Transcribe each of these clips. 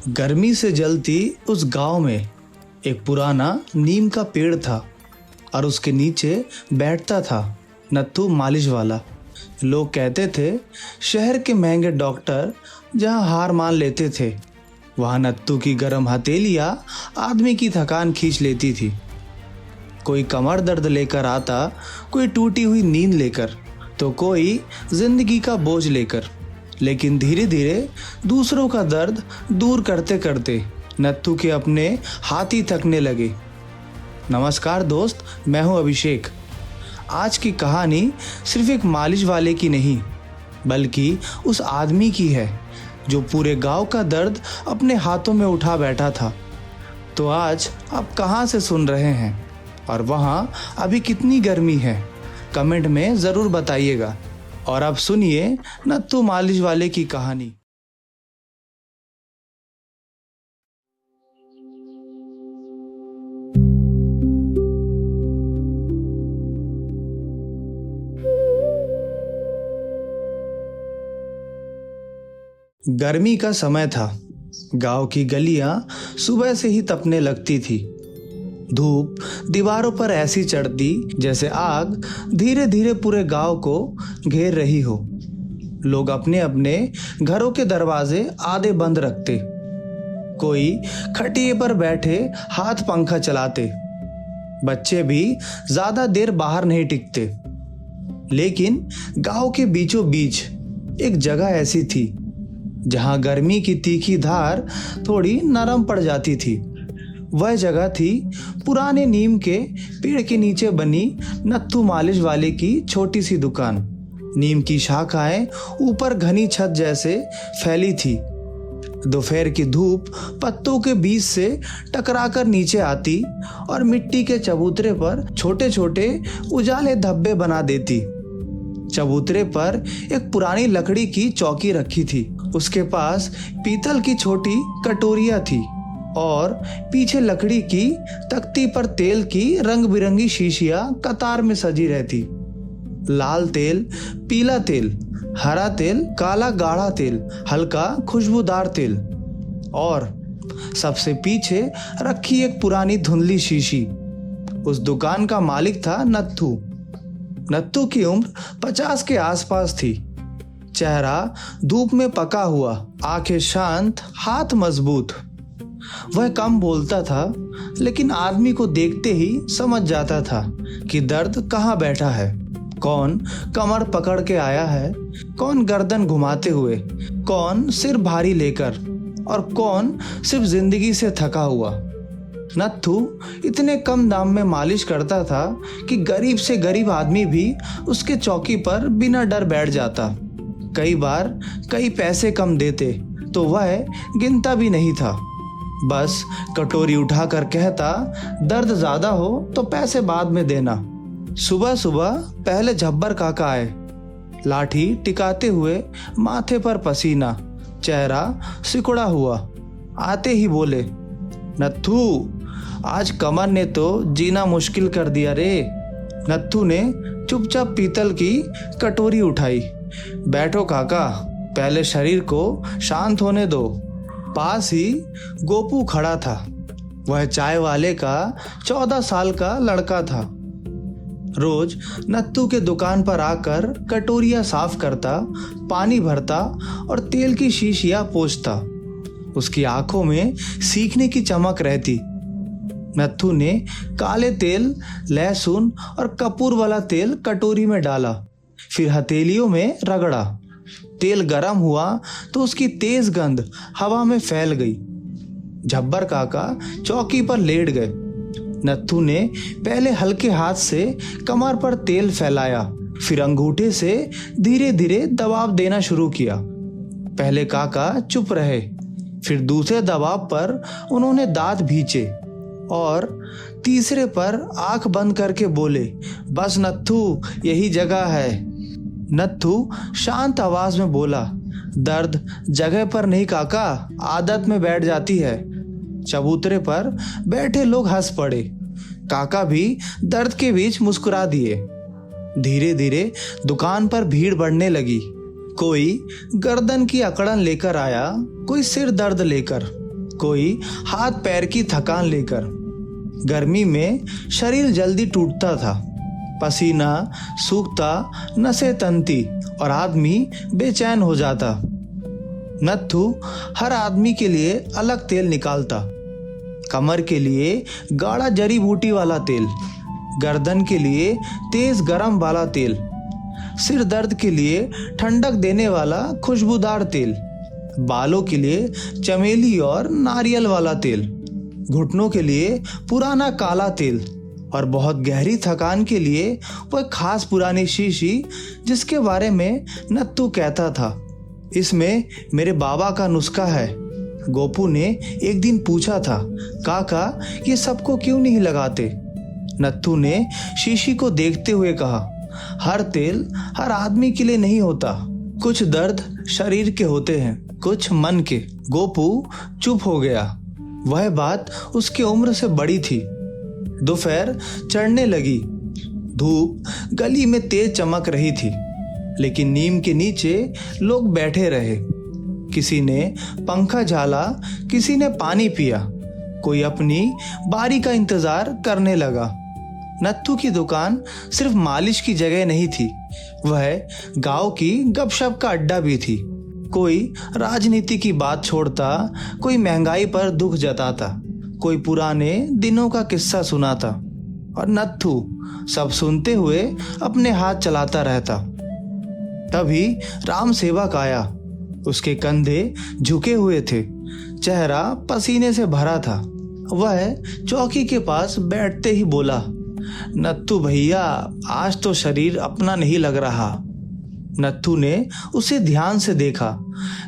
गर्मी से जलती उस गांव में एक पुराना नीम का पेड़ था और उसके नीचे बैठता था नत्थू मालिश वाला। लोग कहते थे शहर के महंगे डॉक्टर जहां हार मान लेते थे, वहां नत्थू की गर्म हथेलियां आदमी की थकान खींच लेती थी। कोई कमर दर्द लेकर आता, कोई टूटी हुई नींद लेकर, तो कोई जिंदगी का बोझ लेकर। लेकिन धीरे धीरे दूसरों का दर्द दूर करते करते नत्थू के अपने हाथ ही थकने लगे। नमस्कार दोस्त, मैं हूं अभिषेक। आज की कहानी सिर्फ एक मालिश वाले की नहीं, बल्कि उस आदमी की है जो पूरे गांव का दर्द अपने हाथों में उठा बैठा था। तो आज आप कहां से सुन रहे हैं और वहां अभी कितनी गर्मी है, कमेंट में ज़रूर बताइएगा। और अब सुनिए नत्थू मालिश वाले की कहानी। गर्मी का समय था। गांव की गलियां सुबह से ही तपने लगती थी। धूप दीवारों पर ऐसी चढ़ती जैसे आग धीरे धीरे पूरे गांव को घेर रही हो। लोग अपने अपने घरों के दरवाजे आधे बंद रखते, कोई खटिए पर बैठे हाथ पंखा चलाते। बच्चे भी ज्यादा देर बाहर नहीं टिकते। लेकिन गांव के बीचों बीच एक जगह ऐसी थी जहां गर्मी की तीखी धार थोड़ी नरम पड़ जाती थी। वह जगह थी पुराने नीम के पेड़ के नीचे बनी नत्थू मालिश वाले की छोटी सी दुकान। नीम की शाखाएं ऊपर घनी छत जैसे फैली थी। दोपहर की धूप पत्तों के बीच से टकराकर नीचे आती और मिट्टी के चबूतरे पर छोटे छोटे उजाले धब्बे बना देती। चबूतरे पर एक पुरानी लकड़ी की चौकी रखी थी। उसके पास पीतल की छोटी कटोरियां थी और पीछे लकड़ी की तख्ती पर तेल की रंग बिरंगी शीशियां कतार में सजी रहती। लाल तेल, पीला तेल, हरा तेल, काला गाढ़ा तेल, हल्का खुशबूदार तेल और सबसे पीछे रखी एक पुरानी धुंधली शीशी। उस दुकान का मालिक था नत्थू। नत्थू की उम्र 50 के आसपास थी। चेहरा धूप में पका हुआ, आंखें शांत, हाथ मजबूत। वह कम बोलता था, लेकिन आदमी को देखते ही समझ जाता था कि दर्द कहाँ बैठा है। कौन कमर पकड़ के आया है, कौन गर्दन घुमाते हुए, कौन सिर भारी लेकर और कौन सिर्फ जिंदगी से थका हुआ। नत्थू इतने कम दाम में मालिश करता था कि गरीब से गरीब आदमी भी उसके चौकी पर बिना डर बैठ जाता। कई बार कई पैसे कम देते तो वह गिनता भी नहीं था। बस कटोरी उठाकर कहता, दर्द ज्यादा हो तो पैसे बाद में देना। सुबह सुबह पहले झब्बर काका आए, लाठी टिकाते हुए, माथे पर पसीना, चेहरा सिकुड़ा हुआ। आते ही बोले, नत्थू आज कमर ने तो जीना मुश्किल कर दिया रे। नत्थू ने चुपचाप पीतल की कटोरी उठाई। बैठो काका, पहले शरीर को शांत होने दो। पास ही गोपू खड़ा था। वह चाय वाले का 14 साल का लड़का था। रोज नत्थू के दुकान पर आकर कटोरियां साफ करता, पानी भरता और तेल की शीशियां पोंछता। उसकी आंखों में सीखने की चमक रहती। नत्थू ने काले तेल, लहसुन और कपूर वाला तेल कटोरी में डाला, फिर हथेलियों में रगड़ा। तेल गरम हुआ तो उसकी तेज गंध हवा में फैल गई। झब्बर काका चौकी पर लेट गए। नत्थू ने पहले हल्के हाथ से कमर पर तेल फैलाया, फिर अंगूठे से धीरे धीरे दबाव देना शुरू किया। पहले काका चुप रहे, फिर दूसरे दबाव पर उन्होंने दांत भींचे और तीसरे पर आंख बंद करके बोले, बस नत्थू, यही जगह है। नत्थू शांत आवाज में बोला, दर्द जगह पर नहीं काका, आदत में बैठ जाती है। चबूतरे पर बैठे लोग हंस पड़े। काका भी दर्द के बीच मुस्कुरा दिए। धीरे धीरे दुकान पर भीड़ बढ़ने लगी। कोई गर्दन की अकड़न लेकर आया, कोई सिर दर्द लेकर, कोई हाथ पैर की थकान लेकर। गर्मी में शरीर जल्दी टूटता था, पसीना सूखता, नसें तनती और आदमी बेचैन हो जाता। नत्थू हर आदमी के लिए अलग तेल निकालता। कमर के लिए गाढ़ा जड़ी बूटी वाला तेल, गर्दन के लिए तेज गरम वाला तेल, सिर दर्द के लिए ठंडक देने वाला खुशबूदार तेल, बालों के लिए चमेली और नारियल वाला तेल, घुटनों के लिए पुराना काला तेल और बहुत गहरी थकान के लिए वो एक खास पुरानी शीशी जिसके बारे में नत्थू कहता था, इसमें मेरे बाबा का नुस्खा है। गोपू ने एक दिन पूछा था, काका ये सबको क्यों नहीं लगाते? नत्थू ने शीशी को देखते हुए कहा, हर तेल हर आदमी के लिए नहीं होता। कुछ दर्द शरीर के होते हैं, कुछ मन के। गोपू चुप हो गया। वह बात उसकी उम्र से बड़ी थी। दोपहर चढ़ने लगी। धूप गली में तेज चमक रही थी, लेकिन नीम के नीचे लोग बैठे रहे। किसी ने पंखा झाला, किसी ने पानी पिया, कोई अपनी बारी का इंतजार करने लगा। नत्थू की दुकान सिर्फ मालिश की जगह नहीं थी, वह गांव की गपशप का अड्डा भी थी। कोई राजनीति की बात छोड़ता, कोई महंगाई पर दुख जताता, कोई पुराने दिनों का किस्सा सुनाता और नत्थू सब सुनते हुए अपने हाथ चलाता रहता। तभी राम सेवक आया। उसके कंधे झुके हुए थे, चेहरा पसीने से भरा था। वह चौकी के पास बैठते ही बोला, नत्थू भैया आज तो शरीर अपना नहीं लग रहा। नत्थू ने उसे ध्यान से देखा।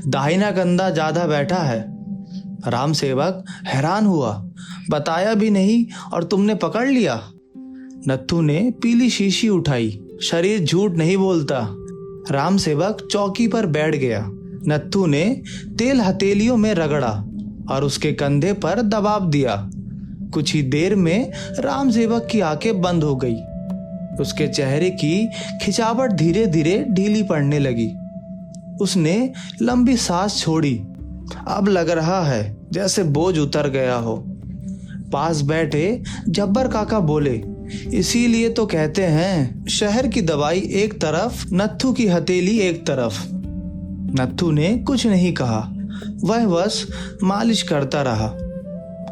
दाहिना कंधा ज्यादा बैठा है। राम सेवक हैरान हुआ, बताया भी नहीं और तुमने पकड़ लिया? नत्थू ने पीली शीशी उठाई। शरीर झूठ नहीं बोलता। राम सेवक चौकी पर बैठ गया। नत्थू ने तेल हथेलियों में रगड़ा और उसके कंधे पर दबाव दिया। कुछ ही देर में राम सेवक की आंखें बंद हो गई। उसके चेहरे की खिंचावट धीरे धीरे ढीली पड़ने लगी। उसने लंबी सांस छोड़ी। अब लग रहा है जैसे बोझ उतर गया हो। पास बैठे जब्बर काका बोले, इसीलिए तो कहते हैं शहर की दवाई एक तरफ, नत्थू की हथेली एक तरफ। नत्थू ने कुछ नहीं कहा, वह बस मालिश करता रहा।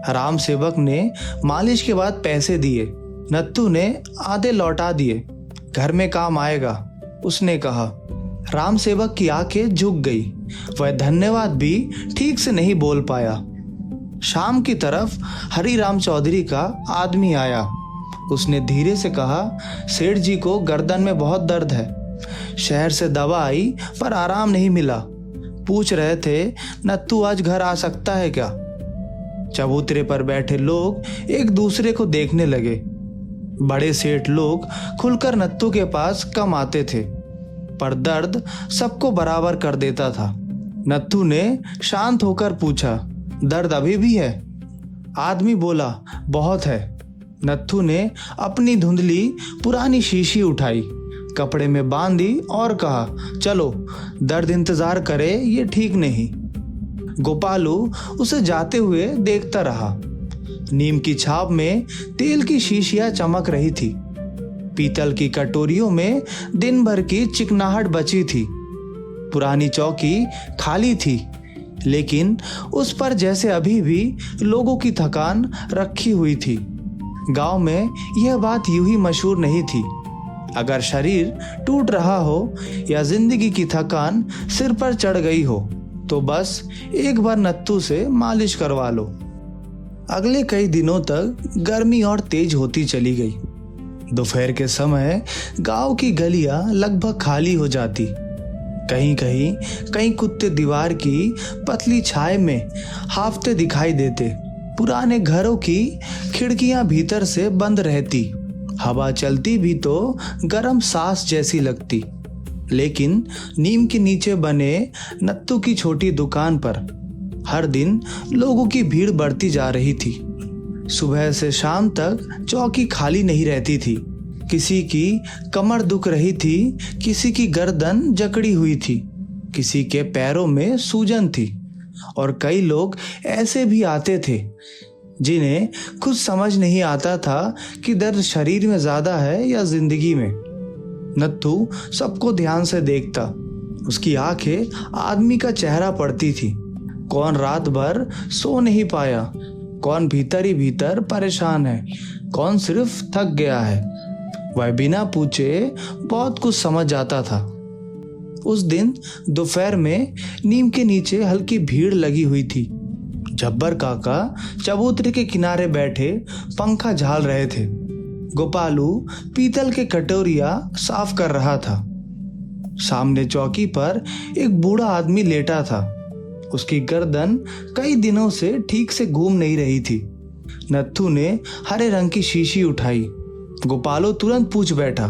राम सेवक ने मालिश के बाद पैसे दिए। नत्थू ने आधे लौटा दिए। घर में काम आएगा, उसने कहा। राम सेवक की आंखें झुक गई। वह धन्यवाद भी ठीक से नहीं बोल पाया। शाम की तरफ हरिराम चौधरी का आदमी आया। उसने धीरे से कहा, सेठ जी को गर्दन में बहुत दर्द है। शहर से दवा आई पर आराम नहीं मिला। पूछ रहे थे नत्थू आज घर आ सकता है क्या? चबूतरे पर बैठे लोग एक दूसरे को देखने लगे। बड़े सेठ लोग खुलकर नत्थू के पास कम आते थे, पर दर्द सबको बराबर कर देता था। नत्थू ने शांत होकर पूछा, दर्द अभी भी है? आदमी बोला, बहुत है। नत्थू ने अपनी धुंधली पुरानी शीशी उठाई, कपड़े में बांधी और कहा, चलो दर्द इंतजार करे, ये ठीक नहीं। गोपालू उसे जाते हुए देखता रहा। नीम की छाप में तेल की शीशियां चमक रही थी। पीतल की कटोरियों में दिन भर की चिकनाहट बची थी। पुरानी चौकी खाली थी, लेकिन उस पर जैसे अभी भी लोगों की थकान रखी हुई थी। गांव में यह बात यूं ही मशहूर नहीं थी। अगर शरीर टूट रहा हो या जिंदगी की थकान सिर पर चढ़ गई हो, तो बस एक बार नत्थू से मालिश करवा लो। अगले कई दिनों तक गर्मी और तेज होती चली गई। दोपहर के समय गांव की गलियां लगभग खाली हो जाती। कहीं कहीं कई कुत्ते दीवार की पतली छाया में हाफते दिखाई देते। पुराने घरों की खिड़कियां भीतर से बंद रहती। हवा चलती भी तो गर्म सांस जैसी लगती। लेकिन नीम के नीचे बने नत्थू की छोटी दुकान पर हर दिन लोगों की भीड़ बढ़ती जा रही थी। सुबह से शाम तक चौकी खाली नहीं रहती थी। किसी की कमर दुख रही थी, किसी की गर्दन जकड़ी हुई थी, किसी के पैरों में सूजन थी, और कई लोग ऐसे भी आते थे जिन्हें खुद समझ नहीं आता था कि दर्द शरीर में ज्यादा है या जिंदगी में। नत्थू सबको ध्यान से देखता। उसकी आंखें आदमी का चेहरा पढ़ती थी। कौन रात भर सो नहीं पाया, कौन भीतर ही भीतर परेशान है, कौन सिर्फ थक गया है। वह बिना पूछे बहुत कुछ समझ जाता था। उस दिन दोपहर में नीम के नीचे हल्की भीड़ लगी हुई थी। जब्बर काका चबूतरे के किनारे बैठे पंखा झाल रहे थे। गोपालू पीतल के कटोरिया साफ कर रहा था। सामने चौकी पर एक बूढ़ा आदमी लेटा था। उसकी गर्दन कई दिनों से ठीक से घूम नहीं रही थी। नत्थू ने हरे रंग की शीशी उठाई। गोपालो तुरंत पूछ बैठा,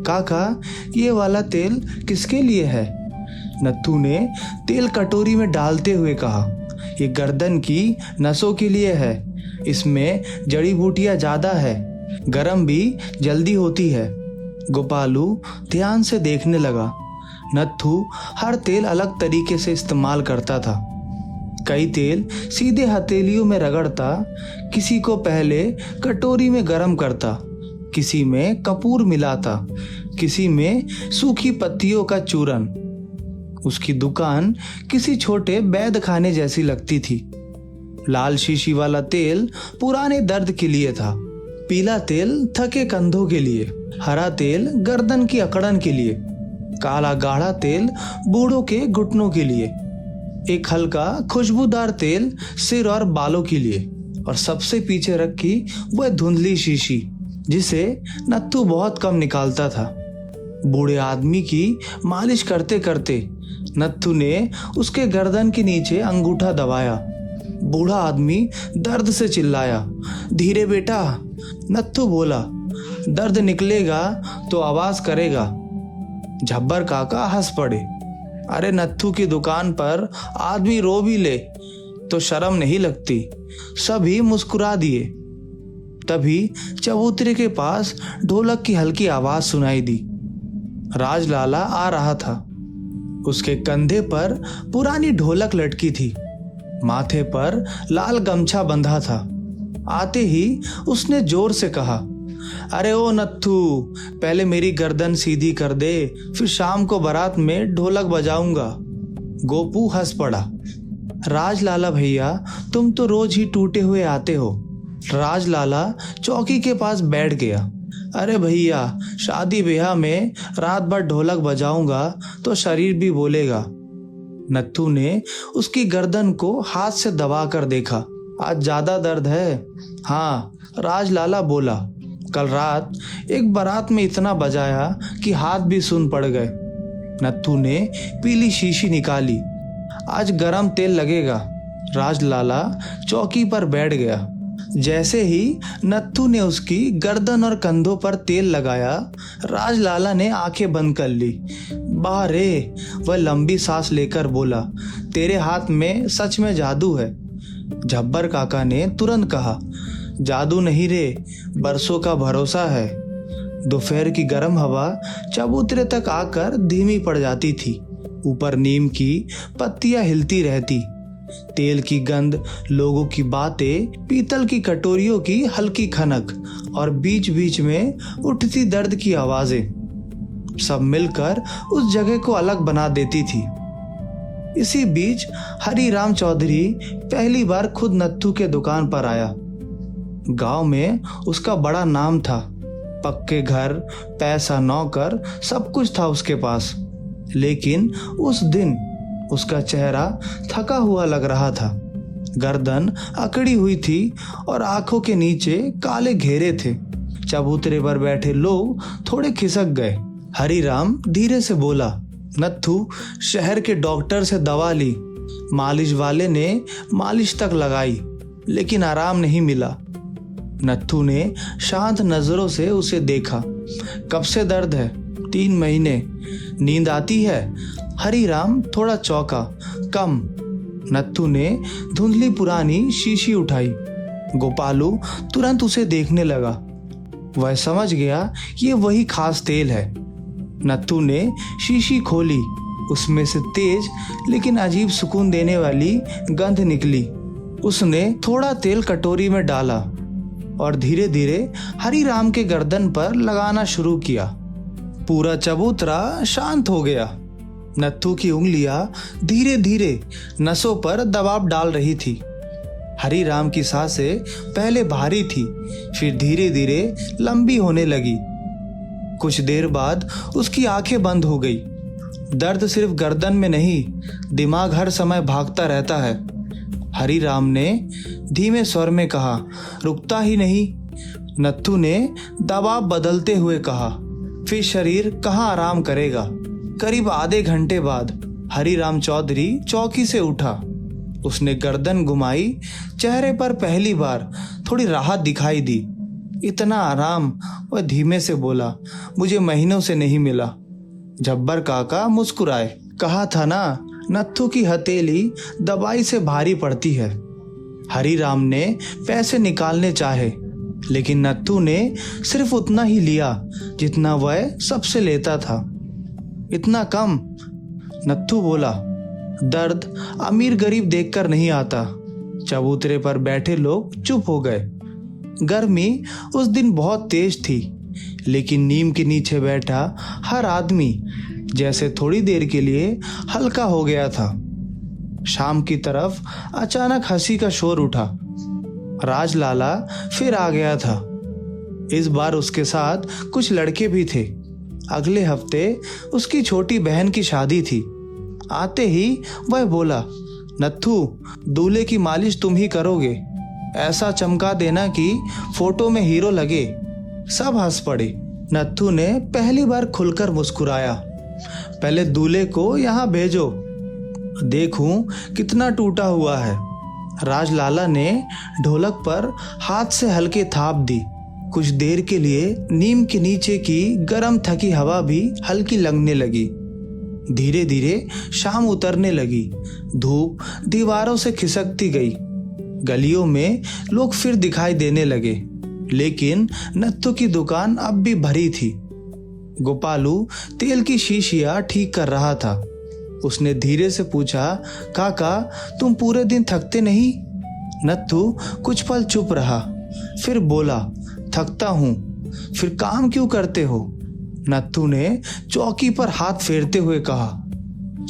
काका ये वाला तेल किसके लिए है? नत्थू ने तेल कटोरी में डालते हुए कहा, ये गर्दन की नसों के लिए है। इसमें जड़ी बूटियां ज्यादा है, गरम भी जल्दी होती है। गोपालू ध्यान से देखने लगा। नत्थू हर तेल अलग तरीके से इस्तेमाल करता था। कई तेल सीधे हथेलियों में रगड़ता, किसी को पहले कटोरी में गरम करता, किसी में कपूर मिलाता, किसी में सूखी पत्तियों का चूरन। उसकी दुकान किसी छोटे बैद खाने जैसी लगती थी। लाल शीशी वाला तेल पुराने दर्द के लिए था, पीला तेल थके कंधों के लिए, हरा तेल गर्दन की अकड़न के लिए, काला गाढ़ा तेल बूढ़ों के घुटनों के लिए, एक हल्का खुशबूदार तेल सिर और बालों के लिए, और सबसे पीछे रखी वह धुंधली शीशी जिसे नत्थू बहुत कम निकालता था। बूढ़े आदमी की मालिश करते करते नत्थू ने उसके गर्दन के नीचे अंगूठा दबाया। बूढ़ा आदमी दर्द से चिल्लाया, धीरे बेटा। नत्थू बोला, दर्द निकलेगा तो आवाज करेगा। झब्बर काका हंस पड़े। अरे नत्थू की दुकान पर आदमी रो भी ले तो शर्म नहीं लगती। सभी मुस्कुरा दिए। तभी चबूतरे के पास ढोलक की हल्की आवाज सुनाई दी। राजलाला आ रहा था। उसके कंधे पर पुरानी ढोलक लटकी थी, माथे पर लाल गमछा बंधा था। आते ही उसने जोर से कहा, अरे ओ नत्थू, पहले मेरी गर्दन सीधी कर दे, फिर शाम को बारात में ढोलक बजाऊंगा। गोपू हंस पड़ा। राजलाला भैया, तुम तो रोज ही टूटे हुए आते हो। राजलाला चौकी के पास बैठ गया। अरे भैया, शादी ब्याह में रात भर ढोलक बजाऊंगा तो शरीर भी बोलेगा। नत्थू ने उसकी गर्दन को हाथ से दबा कर देखा। आज ज्यादा दर्द है? हाँ, राजलाला बोला। कल रात एक बारात में इतना बजाया कि हाथ भी सुन पड़ गए। नत्थू ने पीली शीशी निकाली। आज गरम तेल लगेगा। राजलाला चौकी पर बैठ गया। जैसे ही नत्थू ने उसकी गर्दन और कंधों पर तेल लगाया, राजलाला ने आंखें बंद कर ली। बारे, वह लंबी सांस लेकर बोला, तेरे हाथ में सच में जादू है। झब्बर काका ने तुरंत कहा, जादू नहीं रे, बरसों का भरोसा है। दोपहर की गर्म हवा चबूतरे तक आकर धीमी पड़ जाती थी। ऊपर नीम की पत्तियां हिलती रहती। तेल की गंध, लोगों की बातें, पीतल की कटोरियों की हल्की खनक और बीच बीच में उठती दर्द की आवाजें सब मिलकर उस जगह को अलग बना देती थी। इसी बीच हरिराम चौधरी पहली बार खुद नत्थू के दुकान पर आया। गांव में उसका बड़ा नाम था। पक्के घर, पैसा, नौकर, सब कुछ था उसके पास। लेकिन उस दिन उसका चेहरा थका हुआ लग रहा था। गर्दन अकड़ी हुई थी और आंखों के नीचे काले घेरे थे। चबूतरे पर बैठे लोग थोड़े खिसक गए। हरिराम धीरे से बोला, नत्थू, शहर के डॉक्टर से दवा ली, मालिश वाले ने मालिश तक लगाई, लेकिन आराम नहीं मिला। नत्थू ने शांत नजरों से उसे देखा। कब से दर्द है? 3 महीने। नींद आती है? हरिराम थोड़ा चौंका। कम। नत्थू ने धुंधली पुरानी शीशी उठाई। गोपालू तुरंत उसे देखने लगा। वह समझ गया ये वही खास तेल है। नत्थू ने शीशी खोली। उसमें से तेज लेकिन अजीब सुकून देने वाली गंध निकली। उसने थोड़ा तेल कटोरी में डाला और धीरे धीरे हरी राम के गर्दन पर लगाना शुरू किया। पूरा चबूतरा शांत हो गया। नत्थू की उंगलियां धीरे धीरे नसों पर दबाव डाल रही थी। हरी राम की सांसें पहले भारी थी, फिर धीरे धीरे लंबी होने लगी। कुछ देर बाद उसकी आंखें बंद हो गई। दर्द सिर्फ गर्दन में नहीं, दिमाग हर समय भागता रहता है। हरी राम ने धीमे स्वर में कहा, रुकता ही नहीं। नत्थू ने दबाव बदलते हुए कहा, फिर शरीर कहाँ आराम करेगा। करीब आधे घंटे बाद हरी राम चौधरी चौकी से उठा। उसने गर्दन घुमाई। चेहरे पर पहली बार थोड़ी राहत दिखाई दी। इतना आराम, वह धीमे से बोला, मुझे महीनों से नहीं मिला। जब्बर काका मुस्कुराए। कहा था ना, नत्थू की हथेली दवाई से भारी पड़ती है। हरी राम ने पैसे निकालने चाहे, लेकिन नत्थू ने सिर्फ उतना ही लिया जितना वह सबसे लेता था। इतना कम? नत्थू बोला। दर्द अमीर गरीब देखकर नहीं आता। चबूतरे पर बैठे लोग चुप हो गए। गर्मी उस दिन बहुत तेज थी, लेकिन नीम के नीचे बैठा हर आदमी जैसे थोड़ी देर के लिए हल्का हो गया था। शाम की तरफ अचानक हंसी का शोर उठा। राजलाला फिर आ गया था। इस बार उसके साथ कुछ लड़के भी थे। अगले हफ्ते उसकी छोटी बहन की शादी थी। आते ही वह बोला, नत्थू, दूल्हे की मालिश तुम ही करोगे। ऐसा चमका देना कि फोटो में हीरो लगे। सब हंस पड़े। नत्थू ने पहली बार खुलकर मुस्कुराया। पहले दूल्हे को यहाँ भेजो, देखूं कितना टूटा हुआ है। राजलाला ने ढोलक पर हाथ से हल्के थाप दी। कुछ देर के लिए नीम के नीचे की गर्म थकी हवा भी हल्की लगने लगी। धीरे धीरे शाम उतरने लगी। धूप दीवारों से खिसकती गई। गलियों में लोग फिर दिखाई देने लगे, लेकिन नत्थू की दुकान अब भी भरी थी। गोपालू तेल की शीशियां ठीक कर रहा था। उसने धीरे से पूछा, काका, तुम पूरे दिन थकते नहीं? नत्थू कुछ पल चुप रहा, फिर बोला, थकता हूं। फिर काम क्यों करते हो? नत्थू ने चौकी पर हाथ फेरते हुए कहा,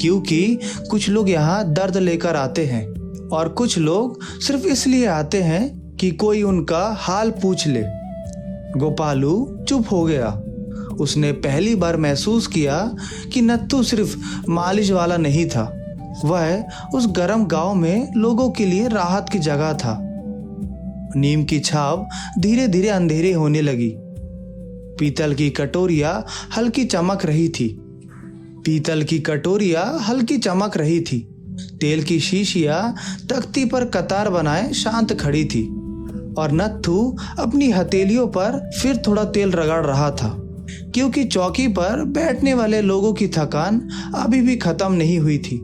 क्योंकि कुछ लोग यहाँ दर्द लेकर आते हैं और कुछ लोग सिर्फ इसलिए आते हैं कि कोई उनका हाल पूछ ले। गोपालू चुप हो गया। उसने पहली बार महसूस किया कि नत्थू सिर्फ मालिश वाला नहीं था, वह उस गर्म गांव में लोगों के लिए राहत की जगह था। नीम की छाव धीरे धीरे अंधेरे होने लगी। पीतल की कटोरियां हल्की चमक रही थी। तेल की शीशियां तख्ती पर कतार बनाए शांत खड़ी थी और नत्थू अपनी हथेलियों पर फिर थोड़ा तेल रगड़ रहा था, क्योंकि चौकी पर बैठने वाले लोगों की थकान अभी भी खत्म नहीं हुई थी।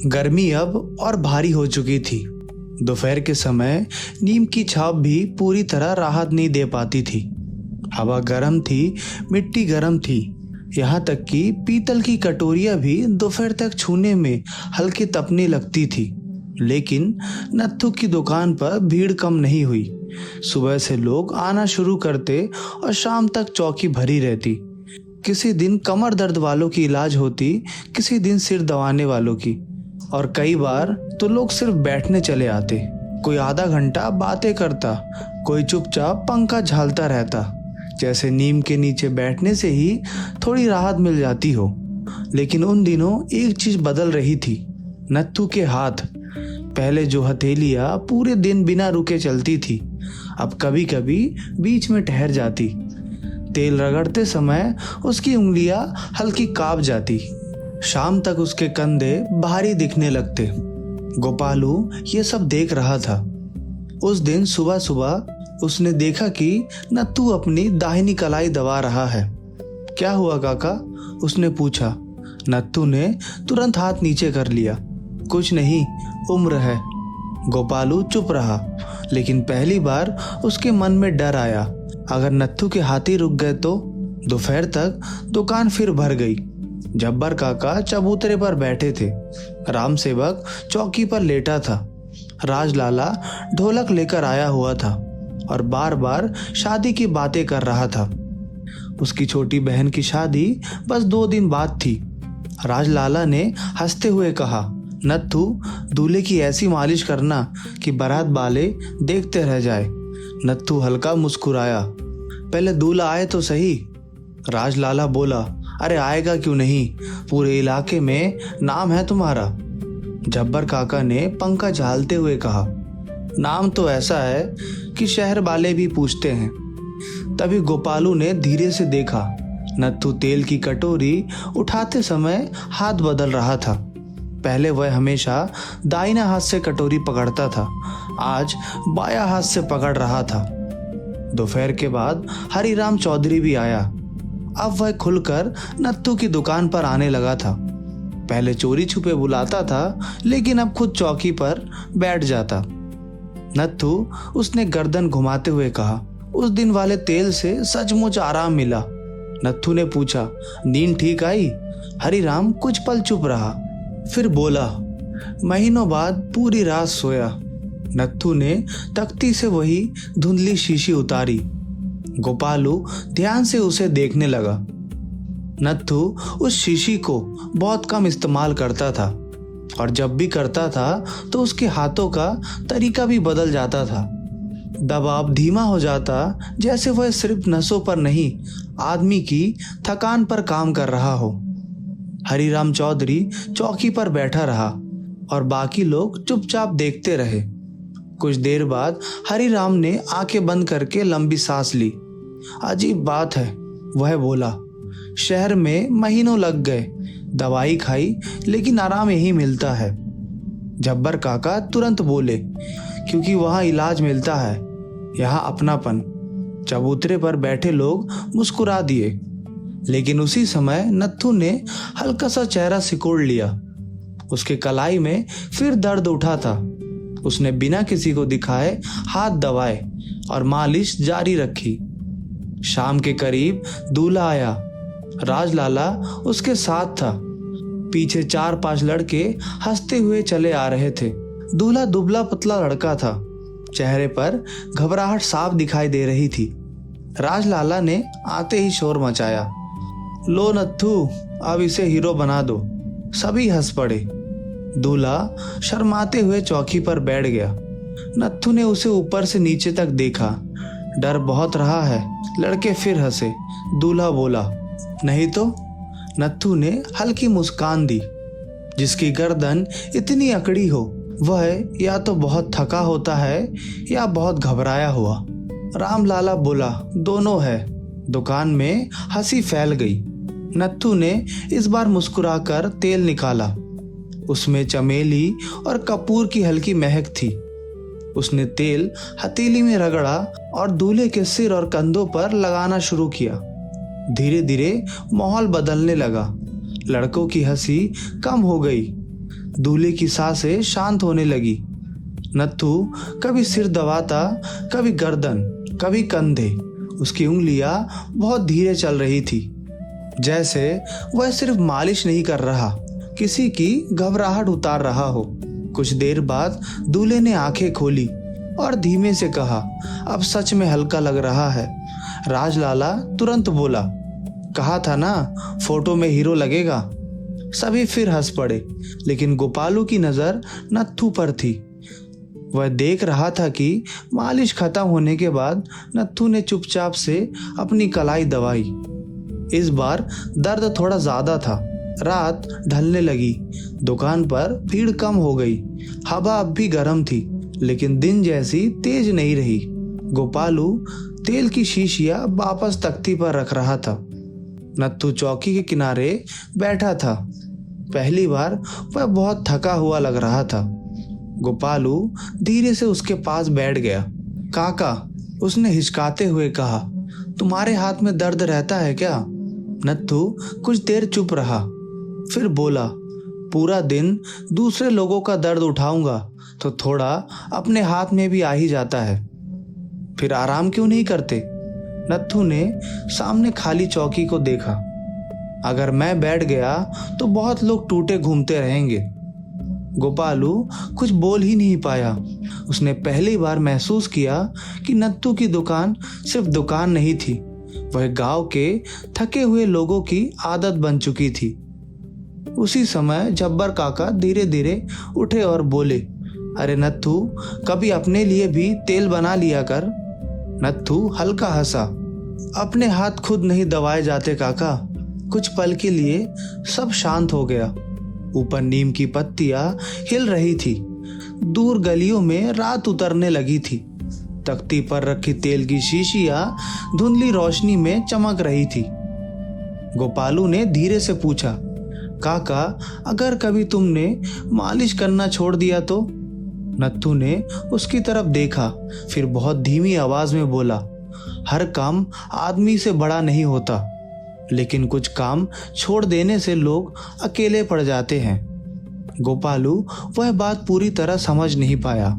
गर्मी अब और भारी हो चुकी थी। दोपहर के समय नीम की छाव भी पूरी तरह राहत नहीं दे पाती थी। हवा गर्म थी, मिट्टी गर्म थी, यहाँ तक कि पीतल की कटोरियां भी दोपहर तक छूने में हल्की तपने लगती थी। लेकिन नत्थू की दुकान पर भीड़ कम नहीं हुई। सुबह से लोग आना शुरू करते और शाम तक चौकी भरी रहती। किसी दिन कमर दर्द वालों की इलाज होती, किसी दिन सिर दबाने वालों की, और कई बार तो लोग सिर्फ बैठने चले आते। कोई आधा घंटा बातें करता, कोई चुपचाप पंखा झालता रहता, जैसे नीम के नीचे बैठने से ही थोड़ी राहत मिल जाती हो। लेकिन उन दिनों एक चीज बदल रही थी, नत्थू के हाथ। पहले जो हथेलियां पूरे दिन बिना रुके चलती थी, अब कभी कभी बीच में ठहर जाती। तेल रगड़ते समय उसकी उंगलियां हल्की कांप जाती। शाम तक उसके कंधे भारी दिखने लगते। गोपालू ये सब देख रहा था। उस दिन सुबह सुबह उसने देखा कि नत्थू अपनी दाहिनी कलाई दबा रहा है। क्या हुआ काका? उसने पूछा। नत्थू ने तुरंत हाथ नीचे कर लिया। कुछ नहीं, उम्र है। गोपालू चुप रहा, लेकिन पहली बार उसके मन में डर आया। अगर नत्थू के हाथ ही रुक गए तो? दोपहर तक दुकान फिर भर गई। जब्बर काका चबूतरे पर बैठे थे। राम सेवक चौकी पर लेटा था। राजलाला ढोलक लेकर आया हुआ था और बार बार शादी की बातें कर रहा था। उसकी छोटी बहन की शादी बस 2 दिन बाद थी। राजलाला ने हंसते हुए कहा, नत्थू, दूल्हे की ऐसी मालिश करना कि बारात वाले देखते रह जाए। नत्थू हल्का मुस्कुराया। पहले दूल्हा आए तो सही। राजलाला बोला, अरे आएगा क्यों नहीं, पूरे इलाके में नाम है तुम्हारा। जब्बर काका ने पंखा झालते हुए कहा, नाम तो ऐसा है कि शहर वाले भी पूछते हैं। तभी गोपालू ने धीरे से देखा। नत्थू तेल की कटोरी उठाते समय हाथ बदल रहा था। पहले वह हमेशा दाहिना हाथ से कटोरी पकड़ता था, आज बायां हाथ से पकड़ रहा था। दोपहर के बाद हरिराम चौधरी भी आया। अब वह खुलकर नत्थू की दुकान पर आने लगा था। पहले चोरी छुपे बुलाता था, लेकिन अब खुद चौकी पर बैठ जाता। नत्थू, उसने गर्दन घुमाते हुए कहा, उस दिन वाले तेल से सचमुच आराम मिला। नत्थू ने पूछा, नींद ठीक आई? हरिराम कुछ पल चुप रहा, फिर बोला, महीनों बाद पूरी रात सोया। नत्थू ने तख्ती से वही धुंधली शीशी उतारी। गोपालू ध्यान से उसे देखने लगा। नत्थू उस शीशी को बहुत कम इस्तेमाल करता था और जब भी करता था तो उसके हाथों का तरीका भी बदल जाता था। दबाव धीमा हो जाता, जैसे वह सिर्फ नसों पर नहीं, आदमी की थकान पर काम कर रहा हो। हरिराम चौधरी चौकी पर बैठा रहा और बाकी लोग चुपचाप देखते रहे। कुछ देर बाद हरिराम ने आंखें बंद करके लंबी सांस ली। अजीब बात है, वह बोला, शहर में महीनों लग गए, दवाई खाई, लेकिन आराम यही मिलता है। जब्बर काका तुरंत बोले, क्योंकि वहां इलाज मिलता है, यहाँ अपनापन। चबूतरे पर बैठे लोग मुस्कुरा दिए, लेकिन उसी समय नत्थू ने हल्का सा चेहरा सिकोड़ लिया। उसके कलाई में फिर दर्द उठा था। उसने बिना किसी को दिखाए हाथ दबाए और मालिश जारी रखी। शाम के करीब दूल्हा आया। राजलाला उसके साथ था। पीछे 4-5 लड़के हंसते हुए चले आ रहे थे। दूल्हा दुबला पतला लड़का था। चेहरे पर घबराहट साफ दिखाई दे रही थी। राजलाला ने आते ही शोर मचाया, लो नत्थू, अब इसे हीरो बना दो। सभी हंस पड़े। दूल्हा शर्माते हुए चौकी पर बैठ गया। नत्थू ने उसे ऊपर से नीचे तक देखा। डर बहुत रहा है। लड़के फिर हंसे। दूल्हा बोला, नहीं तो। नत्थू ने हल्की मुस्कान दी। जिसकी गर्दन इतनी अकड़ी हो, वह या तो बहुत थका होता है या बहुत घबराया हुआ। रामलाला बोला, दोनों है। दुकान में हंसी फैल गई। नत्थू ने इस बार मुस्कुराकर तेल निकाला। उसमें चमेली और कपूर की हल्की महक थी। उसने तेल हथेली में रगड़ा और दूल्हे के सिर और कंधों पर लगाना शुरू किया। धीरे धीरे माहौल बदलने लगा। लड़कों की हंसी कम हो गई। दूल्हे की सांसें शांत होने लगी। नत्थू कभी सिर दबाता, कभी गर्दन, कभी कंधे। उसकी उंगलियां बहुत धीरे चल रही थी, जैसे वह सिर्फ मालिश नहीं कर रहा, किसी की घबराहट उतार रहा हो। कुछ देर बाद दूल्हे ने आंखें खोली और धीमे से कहा, अब सच में हल्का लग रहा है। राजलाला तुरंत बोला, कहा था ना फोटो में हीरो लगेगा। सभी फिर हंस पड़े, लेकिन गोपालू की नजर नत्थू पर थी। वह देख रहा था कि मालिश खत्म होने के बाद नत्थू ने चुपचाप से अपनी कलाई दबाई। इस बार दर्द थोड़ा ज्यादा था। रात ढलने लगी। दुकान पर भीड़ कम हो गई। हवा अब भी गर्म थी, लेकिन दिन जैसी तेज नहीं रही। गोपालू तेल की शीशियां वापस तख्ती पर रख रहा था। नत्थू चौकी के किनारे बैठा था। पहली बार वह बहुत थका हुआ लग रहा था। गोपालू धीरे से उसके पास बैठ गया। काका, उसने हिचकाते हुए कहा, तुम्हारे हाथ में दर्द रहता है क्या? नत्थू कुछ देर चुप रहा, फिर बोला, पूरा दिन दूसरे लोगों का दर्द उठाऊंगा तो थोड़ा अपने हाथ में भी आ ही जाता है। फिर आराम क्यों नहीं करते? नत्थू ने सामने खाली चौकी को देखा। अगर मैं बैठ गया तो बहुत लोग टूटे घूमते रहेंगे। गोपालू कुछ बोल ही नहीं पाया। उसने पहली बार महसूस किया कि नत्थू की दुकान सिर्फ दुकान नहीं थी, वह गांव के थके हुए लोगों की आदत बन चुकी थी। उसी समय जब्बर काका धीरे धीरे उठे और बोले, अरे नत्थू, कभी अपने लिए भी तेल बना लिया कर। नत्थू हल्का हंसा। अपने हाथ खुद नहीं दबाए जाते काका। कुछ पल के लिए सब शांत हो गया। ऊपर नीम की पत्तियां हिल रही थी। दूर गलियों में रात उतरने लगी थी। तख्ती पर रखी तेल की शीशियां धुंधली रोशनी में चमक रही थी। गोपालू ने धीरे से पूछा, काका, अगर कभी तुमने मालिश करना छोड़ दिया तो? नत्थू ने उसकी तरफ देखा, फिर बहुत धीमी आवाज में बोला, हर काम आदमी से बड़ा नहीं होता, लेकिन कुछ काम छोड़ देने से लोग अकेले पड़ जाते हैं। गोपालू वह बात पूरी तरह समझ नहीं पाया,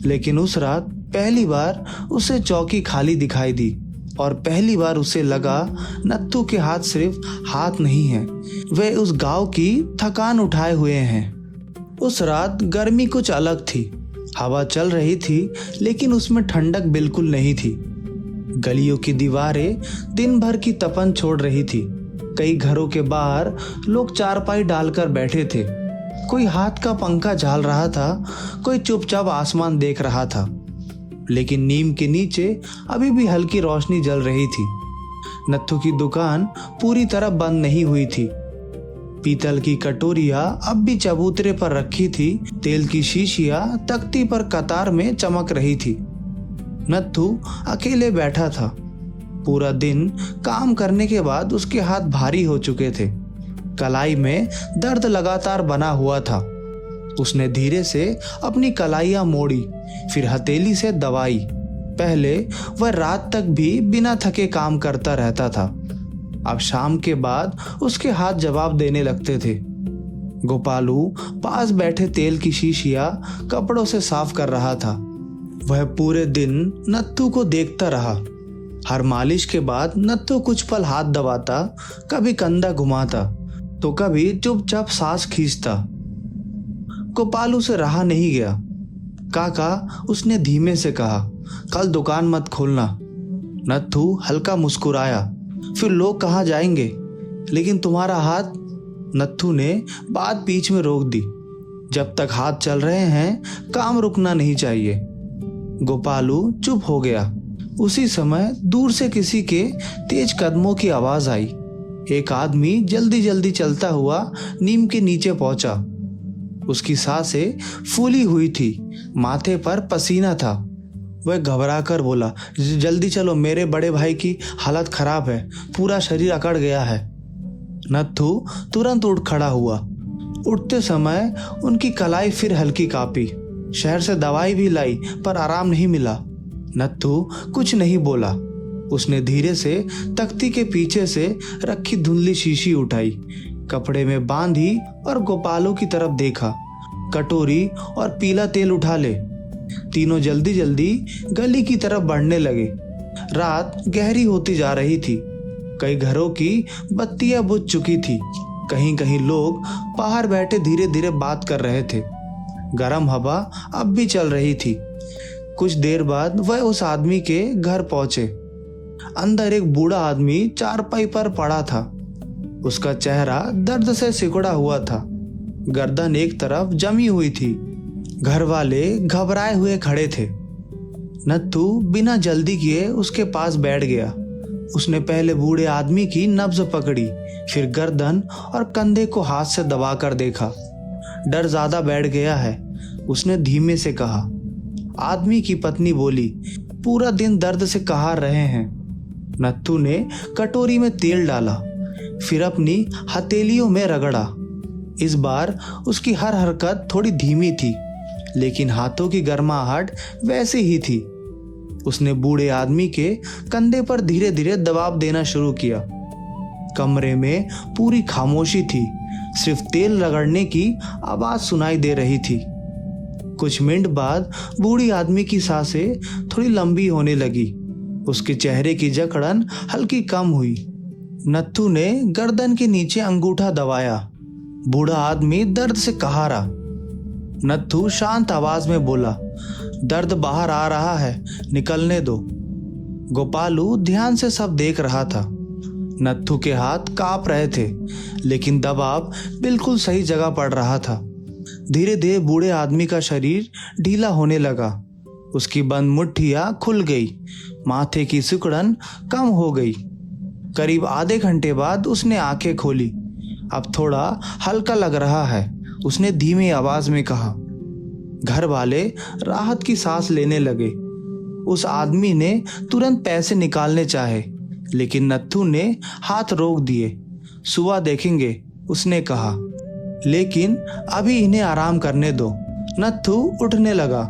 लेकिन उस रात पहली बार उसे चौकी खाली दिखाई दी और पहली बार उसे लगा नत्थू के हाथ सिर्फ हाथ नहीं है, वे उस गांव की थकान उठाए हुए हैं। उस रात गर्मी कुछ अलग थी। हवा चल रही थी, लेकिन उसमें ठंडक बिल्कुल नहीं थी। गलियों की दीवारें दिन भर की तपन छोड़ रही थी। कई घरों के बाहर लोग चारपाई डालकर बैठे थे। कोई हाथ का पंखा झाल रहा था, कोई चुपचाप आसमान देख रहा था। लेकिन नीम के नीचे अभी भी हल्की रोशनी जल रही थी। नत्थू की दुकान पूरी तरह बंद नहीं हुई थी। पीतल की कटोरियां अब भी चबूतरे पर रखी थी। तेल की शीशियां तख्ती पर कतार में चमक रही थी। नत्थू अकेले बैठा था। पूरा दिन काम करने के बाद उसके हाथ भारी हो चुके थे। कलाई में दर्द लगातार बना हुआ था। उसने धीरे से अपनी कलाइयां मोड़ी, फिर हथेली से दबाई। पहले वह रात तक भी बिना थके काम करता रहता था। अब शाम के बाद उसके हाथ जवाब देने लगते थे। गोपालू पास बैठे तेल की शीशियां कपड़ों से साफ कर रहा था। वह पूरे दिन नत्थू को देखता रहा। हर मालिश के बाद नत्थू कुछ पल हाथ दबाता, कभी कंधा घुमाता तो कभी चुपचाप सांस खींचता। गोपालू से रहा नहीं गया। काका, उसने धीमे से कहा, कल दुकान मत खोलना। नत्थू हल्का मुस्कुराया। फिर लोग कहाँ जाएंगे? लेकिन तुम्हारा हाथ? नत्थू ने बात बीच में रोक दी। जब तक हाथ चल रहे हैं, काम रुकना नहीं चाहिए। गोपालू चुप हो गया। उसी समय दूर से किसी के तेज कदमों की आवाज आई। एक आदमी जल्दी जल्दी चलता हुआ नीम के नीचे पहुंचा। उसकी सांसें फूली हुई थी, माथे पर पसीना था। वह घबरा कर बोला, जल्दी चलो, मेरे बड़े भाई की हालत खराब है, पूरा शरीर अकड़ गया है। नत्थू तुरंत उठ खड़ा हुआ। उठते समय उनकी कलाई फिर हल्की कांपी। शहर से दवाई भी लाई, पर आराम नहीं मिला। नत्थू कुछ नहीं बोला। उसने धीरे से तख्ती के पीछे से रखी धुंधली शीशी उठाई, कपड़े में बांधी और गोपालू की तरफ देखा। कटोरी और पीला तेल उठा ले। तीनों जल्दी जल्दी गली की तरफ बढ़ने लगे। रात गहरी होती जा रही थी। कई घरों की बत्तियां बुझ चुकी थी। कहीं कहीं लोग बाहर बैठे धीरे धीरे बात कर रहे थे। गर्म हवा अब भी चल रही थी। कुछ देर बाद वह उस आदमी के घर पहुंचे। अंदर एक बूढ़ा आदमी चारपाई पर पड़ा था। उसका चेहरा दर्द से सिकुड़ा हुआ था। गर्दन एक तरफ जमी हुई थी। घर वाले घबराए हुए खड़े थे। नत्थू बिना जल्दी किए उसके पास बैठ गया। उसने पहले बूढ़े आदमी की नब्ज पकड़ी, फिर गर्दन और कंधे को हाथ से दबाकर देखा। डर ज्यादा बैठ गया है, उसने धीमे से कहा। आदमी की पत्नी बोली, पूरा दिन दर्द से कहार रहे हैं। नत्थू ने कटोरी में तेल डाला, फिर अपनी हथेलियों में रगड़ा। इस बार उसकी हर हरकत थोड़ी धीमी थी, लेकिन हाथों की गर्माहट वैसी ही थी। उसने बूढ़े आदमी के कंधे पर धीरे धीरे दबाव देना शुरू किया। कमरे में पूरी खामोशी थी, सिर्फ तेल रगड़ने की आवाज सुनाई दे रही थी। कुछ मिनट बाद बूढ़ी आदमी की सांसें थोड़ी लंबी होने लगी। उसके चेहरे की जकड़न हल्की कम हुई। नत्थू ने गर्दन के नीचे अंगूठा दबाया। बूढ़ा आदमी दर्द से कहारा। नत्थू शांत आवाज में बोला, दर्द बाहर आ रहा है, निकलने दो। गोपालू ध्यान से सब देख रहा था। नत्थू के हाथ कांप रहे थे, लेकिन दबाव बिल्कुल सही जगह पड़ रहा था। धीरे धीरे बूढ़े आदमी का शरीर ढीला होने लगा। उसकी बंद मुट्ठियां खुल गई, माथे की सिकुड़न कम हो गई। करीब आधे घंटे बाद उसने आंखें खोली। अब थोड़ा हल्का लग रहा है, उसने धीमी आवाज में कहा। घर वाले राहत की सांस लेने लगे। उस आदमी ने तुरंत पैसे निकालने चाहे, लेकिन नत्थू ने हाथ रोक दिए। सुबह देखेंगे, उसने कहा, लेकिन अभी इन्हें आराम करने दो। नत्थू उठने लगा,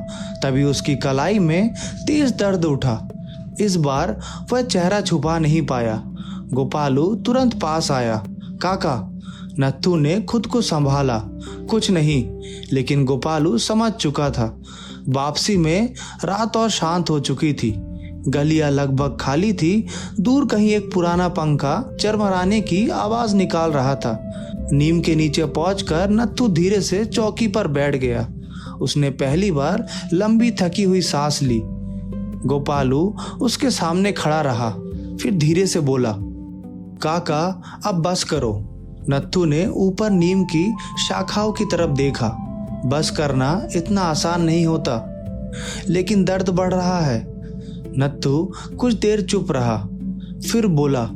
तभी उसकी कलाई में तेज दर्द उठा। इस बार वह चेहरा छुपा नहीं पाया। गोपालू तुरंत पास आया। काका। नत्थू ने खुद को संभाला। कुछ नहीं, लेकिन गोपालू समझ चुका था। वापसी में रात और शांत हो चुकी थी। गलियां लगभग खाली थी। दूर कहीं एक पुराना पंखा चरमराने की आवाज निकाल रहा था। नीम के नीचे पहुंचकर नत्थू धीरे से चौकी पर बैठ गया। उसने पहली बार लंबी थकी हुई सांस ली। गोपालू उसके सामने खड़ा रहा, फिर धीरे से बोला, काका अब बस करो। नत्थू ने ऊपर नीम की शाखाओं की तरफ देखा। बस करना इतना आसान नहीं होता, लेकिन दर्द बढ़ रहा है। नत्थू कुछ देर चुप रहा, फिर बोला,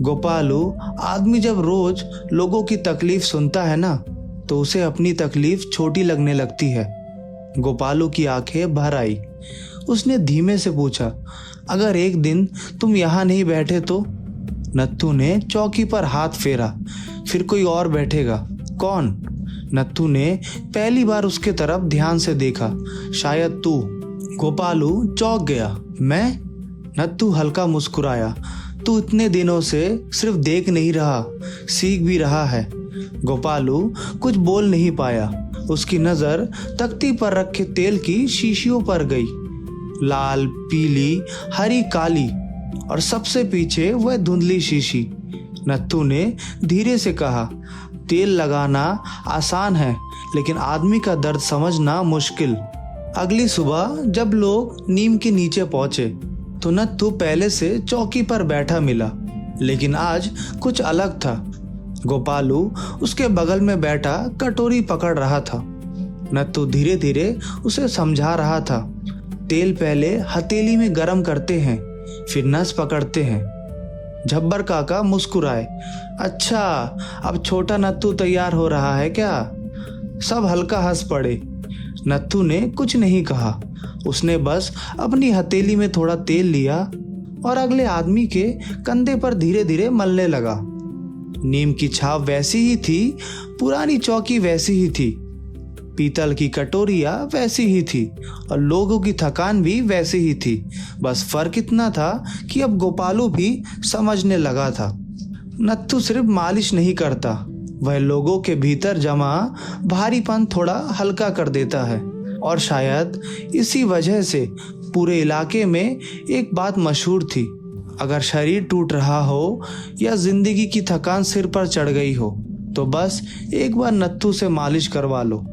गोपालू, आदमी जब रोज लोगों की तकलीफ सुनता है ना, तो उसे अपनी तकलीफ छोटी लगने लगती है। गोपालू की आंखें भर आई। उसने धीमे से पूछा, अगर एक दिन तुम यहाँ नहीं बैठे तो? नत्थू ने चौकी पर हाथ फेरा। फिर कोई और बैठेगा। कौन? नत्थू ने पहली बार उसके तरफ ध्यान से देखा। शायद तू। गोपालू चौंक गया। मैं? नत्थू हल्का मुस्कुराया। तू इतने दिनों से सिर्फ देख नहीं रहा, सीख भी रहा है। गोपालू कुछ बोल नहीं पाया। उसकी नजर तख्ती पर रखे तेल की शीशियों पर गई। लाल, पीली, हरी, काली, और सबसे पीछे वह धुंधली शीशी। नत्थू ने धीरे से कहा, तेल लगाना आसान है, लेकिन आदमी का दर्द समझना मुश्किल। अगली सुबह जब लोग नीम के नीचे पहुंचे, तो नत्थू पहले से चौकी पर बैठा मिला, लेकिन आज कुछ अलग था। गोपालू उसके बगल में बैठा कटोरी पकड़ रहा था। नत्थू धीरे धीरे उसे समझा रहा था। तेल पहले हथेली में गरम करते हैं, फिर नस पकड़ते हैं। झब्बर काका मुस्कुराए। अच्छा, अब छोटा नत्थू तैयार हो रहा है क्या? सब हल्का हंस पड़े। नत्थू ने कुछ नहीं कहा। उसने बस अपनी हथेली में थोड़ा तेल लिया और अगले आदमी के कंधे पर धीरे धीरे मलने लगा। नीम की छाप वैसी ही थी, पुरानी चौकी वैसी ही थी, पीतल की कटोरियां वैसी ही थी, और लोगों की थकान भी वैसी ही थी। बस फर्क इतना था कि अब गोपालू भी समझने लगा था। नत्थू सिर्फ मालिश नहीं करता, वह लोगों के भीतर जमा भारीपन थोड़ा हल्का कर देता है। और शायद इसी वजह से पूरे इलाके में एक बात मशहूर थी, अगर शरीर टूट रहा हो या जिंदगी की थकान सिर पर चढ़ गई हो, तो बस एक बार नत्थू से मालिश करवा लो।